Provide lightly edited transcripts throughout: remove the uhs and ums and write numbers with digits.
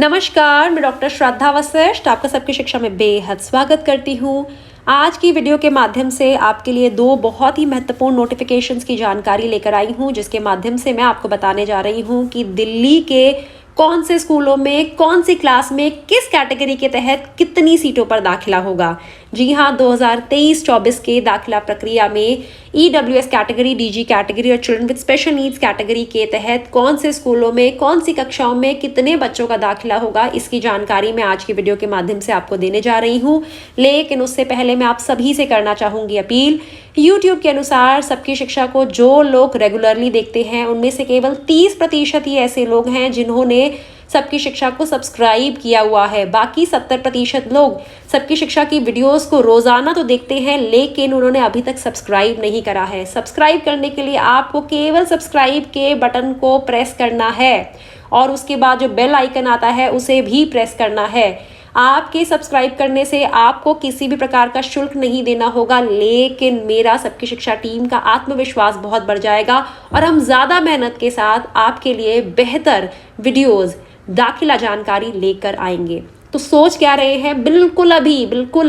नमस्कार, मैं डॉक्टर श्रद्धा वशिष्ठ आपका सबकी शिक्षा में बेहद स्वागत करती हूँ। आज की वीडियो के माध्यम से आपके लिए दो बहुत ही महत्वपूर्ण नोटिफिकेशंस की जानकारी लेकर आई हूँ, जिसके माध्यम से मैं आपको बताने जा रही हूँ कि दिल्ली के कौन से स्कूलों में कौन सी क्लास में किस कैटेगरी के तहत कितनी सीटों पर दाखिला होगा। जी हाँ, 2023-24 के दाखिला प्रक्रिया में EWS कैटेगरी, DG कैटेगरी और children with special needs category के तहत कौन से स्कूलों में कौन सी कक्षाओं में कितने बच्चों का दाखिला होगा, इसकी जानकारी मैं आज की वीडियो के माध्यम से आपको देने जा रही हूँ। लेकिन उससे पहले मैं आप सभी से करना चाहूँगी अपील। YouTube के अनुसार सबकी शिक्षा को जो लोग रेगुलरली देखते हैं उनमें से केवल 30% ही ऐसे लोग हैं जिन्होंने सबकी शिक्षा को सब्सक्राइब किया हुआ है। बाकी 70% लोग सबकी शिक्षा की वीडियोस को रोजाना तो देखते हैं, लेकिन उन्होंने अभी तक सब्सक्राइब नहीं करा है। सब्सक्राइब करने के लिए आपको केवल सब्सक्राइब के बटन को प्रेस करना है और उसके बाद जो बेल आइकन आता है उसे भी प्रेस करना है। आपके सब्सक्राइब करने से आपको किसी भी प्रकार का शुल्क नहीं देना होगा, लेकिन मेरा सबकी शिक्षा टीम का आत्मविश्वास बहुत बढ़ जाएगा और हम ज़्यादा मेहनत के साथ आपके लिए बेहतर वीडियोस, दाखिला जानकारी लेकर आएंगे। तो सोच क्या रहे हैं, बिल्कुल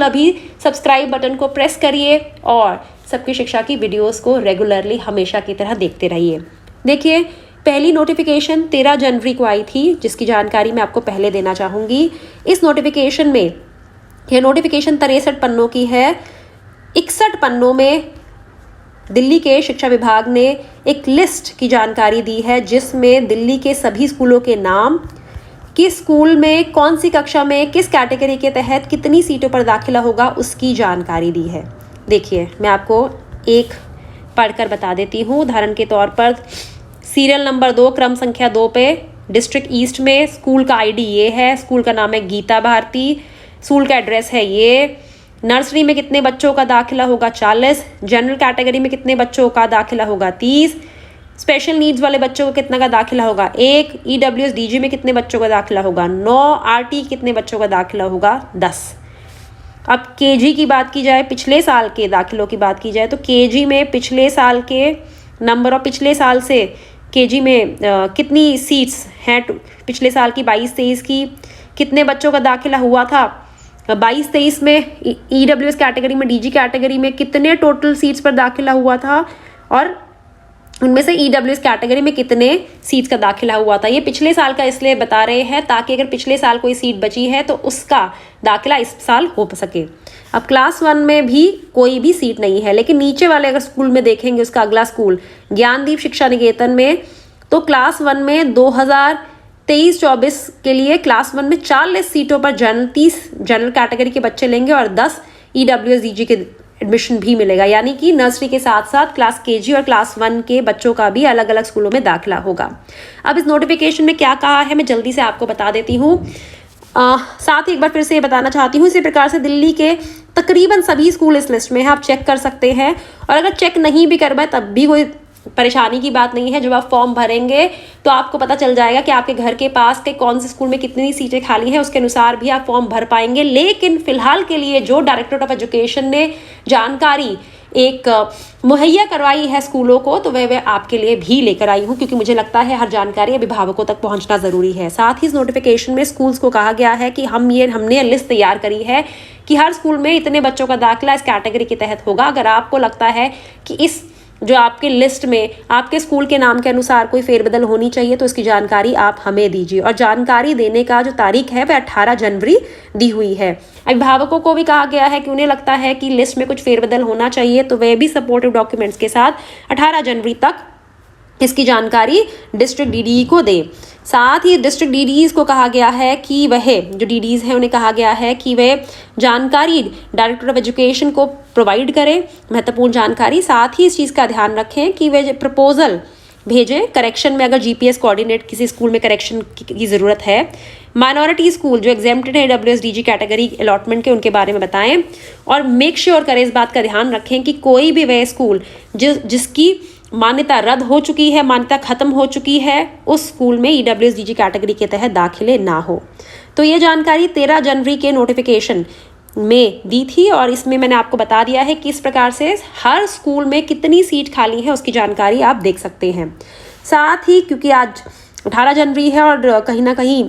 अभी सब्सक्राइब बटन को प्रेस करिए और सबकी शिक्षा की वीडियोस को रेगुलरली हमेशा की तरह देखते रहिए। देखिए, पहली नोटिफिकेशन 13 जनवरी को आई थी, जिसकी जानकारी मैं आपको पहले देना चाहूँगी। इस नोटिफिकेशन में, यह नोटिफिकेशन 63 पन्नों की है। 61 पन्नों में दिल्ली के शिक्षा विभाग ने एक लिस्ट की जानकारी दी है, जिसमें दिल्ली के सभी स्कूलों के नाम, किस स्कूल में कौन सी कक्षा में किस कैटेगरी के तहत कितनी सीटों पर दाखिला होगा, उसकी जानकारी दी है। देखिए, मैं आपको एक पढ़कर बता देती हूँ। उदाहरण के तौर पर सीरियल नंबर 2, क्रम संख्या 2 पे डिस्ट्रिक्ट ईस्ट में स्कूल का आईडी ये है, स्कूल का नाम है गीता भारती, स्कूल का एड्रेस है ये। नर्सरी में कितने बच्चों का दाखिला होगा? 40। जनरल कैटेगरी में कितने बच्चों का दाखिला होगा? 30। स्पेशल नीड्स वाले बच्चों को कितना का दाखिला होगा? 1। EWS DG में कितने बच्चों का दाखिला होगा? 9। RT कितने बच्चों का दाखिला होगा? 10। अब KG की बात की जाए, पिछले साल के दाखिलों की बात की जाए, तो KG में पिछले साल के नंबर और पिछले साल से KG में कितनी सीट्स हैं? पिछले साल की 22-23 की कितने बच्चों का दाखिला हुआ था? 22-23 में EWS कैटेगरी में, DG कैटेगरी में कितने टोटल सीट्स पर दाखिला हुआ था और उनमें से EWS कैटेगरी में कितने सीट्स का दाखिला हुआ था। ये पिछले साल का इसलिए बता रहे हैं ताकि अगर पिछले साल कोई सीट बची है तो उसका दाखिला इस साल हो सके। अब क्लास 1 में भी कोई भी सीट नहीं है, लेकिन नीचे वाले अगर स्कूल में देखेंगे, उसका अगला स्कूल ज्ञानदीप शिक्षा निकेतन में, तो क्लास 1 में 2023-24 के लिए क्लास 1 में 40 सीटों पर 30 जनरल कैटेगरी के बच्चे लेंगे और 10 EWS DG के एडमिशन भी मिलेगा। यानी कि नर्सरी के साथ साथ क्लास KG और क्लास 1 के बच्चों का भी अलग अलग स्कूलों में दाखिला होगा। अब इस नोटिफिकेशन में क्या कहा है, मैं जल्दी से आपको बता देती हूँ। साथ ही एक बार फिर से ये बताना चाहती हूँ, इसी प्रकार से दिल्ली के तकरीबन सभी स्कूल इस लिस्ट में है, आप चेक कर सकते हैं। और अगर चेक नहीं भी करवाए तब भी कोई परेशानी की बात नहीं है। जब आप फॉर्म भरेंगे तो आपको पता चल जाएगा कि आपके घर के पास के कौन से स्कूल में कितनी सीटें खाली हैं, उसके अनुसार भी आप फॉर्म भर पाएंगे। लेकिन फिलहाल के लिए जो डायरेक्टरेट ऑफ एजुकेशन ने जानकारी एक मुहैया करवाई है स्कूलों को, तो वह आपके लिए भी लेकर आई हूँ, क्योंकि मुझे लगता है हर जानकारी अभिभावकों तक पहुँचना ज़रूरी है। साथ ही इस नोटिफिकेशन में स्कूल्स को कहा गया है कि हमने लिस्ट तैयार करी है कि हर स्कूल में इतने बच्चों का दाखिला इस कैटेगरी के तहत होगा। अगर आपको लगता है कि इस जो आपके लिस्ट में आपके स्कूल के नाम के अनुसार कोई फेरबदल होनी चाहिए, तो इसकी जानकारी आप हमें दीजिए। और जानकारी देने का जो तारीख है वह 18 जनवरी दी हुई है। अभिभावकों को भी कहा गया है कि उन्हें लगता है कि लिस्ट में कुछ फेरबदल होना चाहिए, तो वह भी सपोर्टिव डॉक्यूमेंट्स के साथ 18 जनवरी तक इसकी जानकारी डिस्ट्रिक्ट DDE को दे। साथ ही डिस्ट्रिक्ट DDEs को कहा गया है कि वह जो DDEs हैं उन्हें कहा गया है कि वे जानकारी डायरेक्टर ऑफ एजुकेशन को प्रोवाइड करें, महत्वपूर्ण जानकारी। साथ ही इस चीज़ का ध्यान रखें कि वे प्रपोजल भेजें करेक्शन में, अगर GPS कोऑर्डिनेट किसी स्कूल में करेक्शन की ज़रूरत है। माइनॉरिटी स्कूल जो एग्जेम्प्टेड है EWS DG कैटेगरी अलॉटमेंट के, उनके बारे में बताएं। और मेक श्योर करें, इस बात का ध्यान रखें कि कोई भी वह स्कूल जिसकी मान्यता रद्द हो चुकी है, मान्यता खत्म हो चुकी है, उस स्कूल में EWS DG कैटेगरी के तहत दाखिले ना हो। तो ये जानकारी 13 जनवरी के नोटिफिकेशन में दी थी और इसमें मैंने आपको बता दिया है कि इस प्रकार से हर स्कूल में कितनी सीट खाली है उसकी जानकारी आप देख सकते हैं। साथ ही क्योंकि आज 18 जनवरी है और कहीं ना कहीं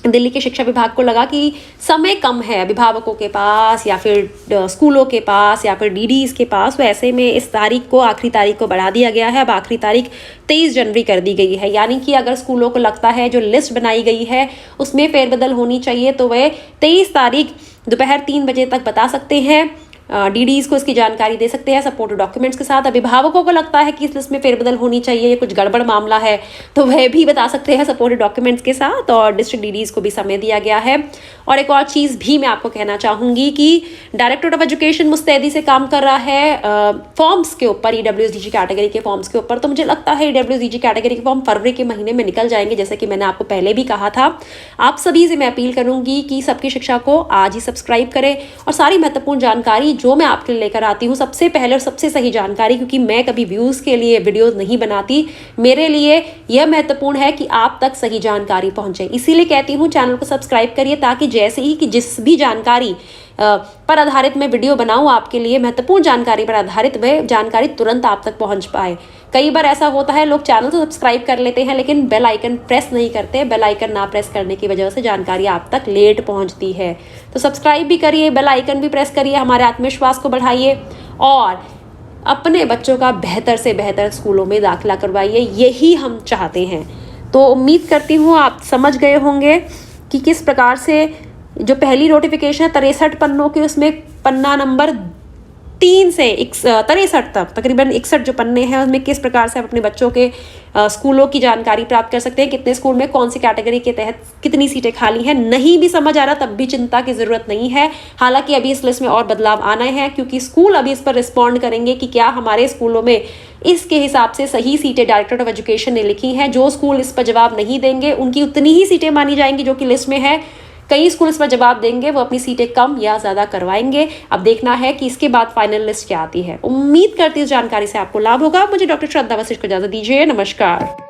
दिल्ली के शिक्षा विभाग को लगा कि समय कम है अभिभावकों के पास या फिर स्कूलों के पास या फिर डीडीज के पास, तो ऐसे में इस तारीख को, आखिरी तारीख को बढ़ा दिया गया है। अब आखिरी तारीख 23 जनवरी कर दी गई है। यानी कि अगर स्कूलों को लगता है जो लिस्ट बनाई गई है उसमें फेरबदल होनी चाहिए तो वह 23 तारीख दोपहर 3 बजे तक बता सकते हैं। डीडीज को इसकी जानकारी दे सकते हैं सपोर्टिव डॉक्यूमेंट्स के साथ। अभिभावकों को लगता है कि इस लिस्ट में फेरबदल होनी चाहिए, ये कुछ गड़बड़ मामला है, तो वह भी बता सकते हैं सपोर्टिव डॉक्यूमेंट्स के साथ। और डिस्ट्रिक्ट डीडीज को भी समय दिया गया है। और एक और चीज़ भी मैं आपको कहना चाहूँगी कि डायरेक्टरेट ऑफ एजुकेशन मुस्तैदी से काम कर रहा है फॉर्म्स के ऊपर, EWSDG कैटेगरी के फॉर्म्स के ऊपर। तो मुझे लगता है EWSDG कैटेगरी के फॉर्म फरवरी के महीने में निकल जाएंगे, जैसे कि मैंने आपको पहले भी कहा था। आप सभी से मैं अपील करूँगी कि सबकी शिक्षा को आज ही सब्सक्राइब करें और सारी महत्वपूर्ण जानकारी जो मैं आपके लिए लेकर आती हूँ, सबसे पहले और सबसे सही जानकारी, क्योंकि मैं कभी व्यूज़ के लिए वीडियोस नहीं बनाती। मेरे लिए यह महत्वपूर्ण है कि आप तक सही जानकारी पहुंचे, इसीलिए कहती हूँ चैनल को सब्सक्राइब करिए, ताकि जैसे ही कि जिस भी जानकारी पर आधारित मैं वीडियो बनाऊं आपके लिए, महत्वपूर्ण जानकारी पर आधारित, वह जानकारी तुरंत आप तक पहुंच पाए। कई बार ऐसा होता है लोग चैनल तो सब्सक्राइब कर लेते हैं लेकिन बेल आइकन प्रेस नहीं करते। बेल आइकन ना प्रेस करने की वजह से जानकारी आप तक लेट पहुंचती है। तो सब्सक्राइब भी करिए, बेल आइकन भी प्रेस करिए, हमारे आत्मविश्वास को बढ़ाइए और अपने बच्चों का बेहतर से बेहतर स्कूलों में दाखिला करवाइए, यही हम चाहते हैं। तो उम्मीद करती हूँ आप समझ गए होंगे कि किस प्रकार से जो पहली नोटिफिकेशन है 63 पन्नों की, उसमें पन्ना नंबर 3 से 63 तक तकरीबन 61 जो पन्ने हैं उसमें किस प्रकार से आप अपने बच्चों के स्कूलों की जानकारी प्राप्त कर सकते हैं, कितने स्कूल में कौन सी कैटेगरी के तहत कितनी सीटें खाली हैं। नहीं भी समझ आ रहा तब भी चिंता की जरूरत नहीं है। हालांकि अभी इस लिस्ट में और बदलाव आने हैं, क्योंकि स्कूल अभी इस पर रिस्पॉन्ड करेंगे कि क्या हमारे स्कूलों में इसके हिसाब से सही सीटें डायरेक्टरेट ऑफ एजुकेशन ने लिखी हैं। जो स्कूल इस पर जवाब नहीं देंगे उनकी उतनी ही सीटें मानी जाएंगी जो कि लिस्ट में है। कई स्कूल इस पर जवाब देंगे, वो अपनी सीटें कम या ज़्यादा करवाएंगे। अब देखना है कि इसके बाद फाइनल लिस्ट क्या आती है। उम्मीद करती हूँ जानकारी से आपको लाभ होगा। मुझे डॉक्टर श्रद्धा वशिष्ठ को इजाजत दीजिए। नमस्कार।